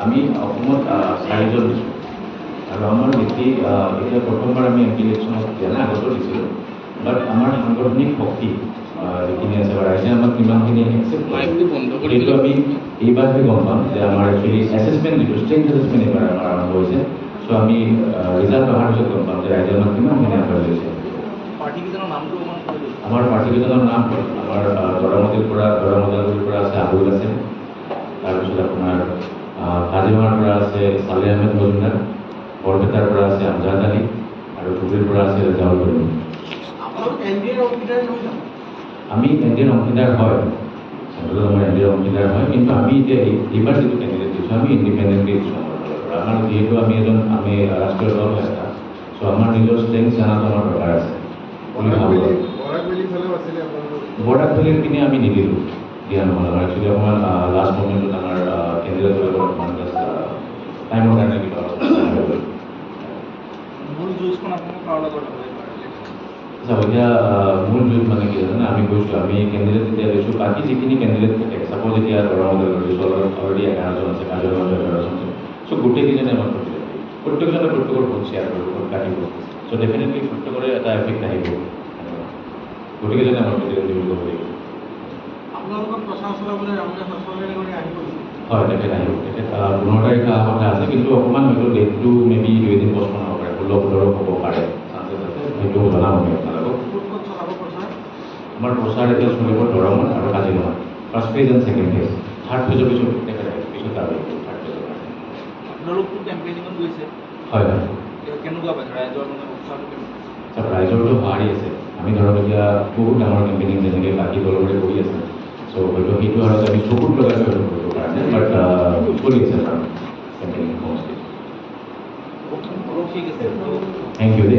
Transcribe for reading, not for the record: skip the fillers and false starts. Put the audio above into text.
আমি অসমত 4জন দিছোঁ আৰু আমাৰ বেছি এতিয়া প্ৰথমবাৰ আমি এম পি ইলেকশ্যনত দিয়া নাই, আগতো দিছিলোঁ। বাট আমাৰ সাংগঠনিক শক্তি যিখিনি আছে বা ৰাইজে আমাক কিমানখিনি একচেপ্ট কৰে সেইটো আমি এইবাৰহে গম পাম যে আমাৰ একচুৱেলি এছেছমেণ্ট যিটো ষ্ট্ৰেংথ এছেছমেণ্ট এইবাৰ আমাৰ আৰম্ভ হৈছে। চ' আমি ৰিজাল্ট অহাৰ পিছত গম পাম যে ৰাইজে আমাক কিমানখিনি আগুৱাই লৈছে। আমাৰ প্ৰাৰ্থীকেইজনৰ নাম হ'ল আমাৰ দৰামদিৰ পৰা আছে আবুল আছে, তাৰপিছত আপোনাৰ কাজিৰঙাৰ পৰা আছে ছালে আহমেদ মজুমদাৰ, বৰপেটাৰ পৰা আছে আমজাদ আলী আৰু ধুবুৰীৰ পৰা আছে ৰেজাউল কৰিম। আমি এন ডি এৰ অংশীদাৰ হয়, চেণ্ট্ৰেলত আমাৰ এন ডি এৰ অংশীদাৰ হয়, কিন্তু আমি এতিয়া এইবাৰ যিটো কেণ্ডিডেট দিছোঁ আমি ইণ্ডিপেণ্ডেণ্টলি দিছোঁ আমাৰ ফালৰ পৰা। আমাৰ যিহেতু আমি ৰাষ্ট্ৰীয় দল হয় এটা, চ' আমাৰ নিজৰ ষ্ট্ৰেংথ জানাটো আমাৰ দৰকাৰ আছে। বৰাক ভেলীৰ পিনে আমি নিদিলোঁ, দিয়া নহ'ল। আমাৰ একচুৱেলি অকণমান লাষ্ট মমেণ্টত আমাৰ কেণ্ডিডেট বিলাকৰ অকণমান টাইমৰ কাৰণে কিবা এতিয়া মূল যুঁজ মানে কি জানে, আমি কৈছোঁ আমি কেণ্ডিডেট যেতিয়া লৈছোঁ, বাকী যিখিনি কেণ্ডিডেট থাকে, চাপ'জ এতিয়া দৰঙলৈ লৈছোঁ, অলৰেডি 11জন আছে, কাজিৰঙাত 11জন আছে, চ' গোটেইকেইজনে আমাৰ প্ৰতিনিধি, প্ৰত্যেকজনে প্ৰত্যেকৰ ভোট শ্বেয়াৰ কৰিব, ভোট কাটিব। চ' ডেফিনেটলি প্ৰত্যেকৰে এটা এফেক্ট আহিব, গোটেইকেইজনে আমাৰ প্ৰতিনিধি বুলি ক'ব লাগিব। হয়, তেখেত আহিব, তেখেত 15 তাৰিখে অহা কথা আছে, কিন্তু অকণমান হয়তো ডেটটো মেবি 2 দিন পষ্টপন হ'ব পাৰে, 16-17 হ'ব পাৰে, চান্সেছ আছে, সেইটো জনাম আমি আপোনালোকক। আমাৰ প্ৰচাৰ এতিয়া চলিব দৰঙত আৰু কাজিৰঙাত, first phase and second phase. Third ফেজৰ পিছত তেখেত আহিব, পিছত আৰু থাৰ্ড ফেজৰ কাৰণে। হয় হয়, ৰাইজৰটো ভাৰী আছে। আমি ধৰক এতিয়া বহুত ডাঙৰ কেম্পেইনিং যেনেকৈ বাকী দলবোৰে কৰি আছে, চ' হয়তো সেইটো আৰু আমি চকুত লগাই হয়তো কৰিব পৰা নাই, বাট চলি আছে আমাৰ কেম্পেইনিং সমষ্টি। থেংক ইউ দেই।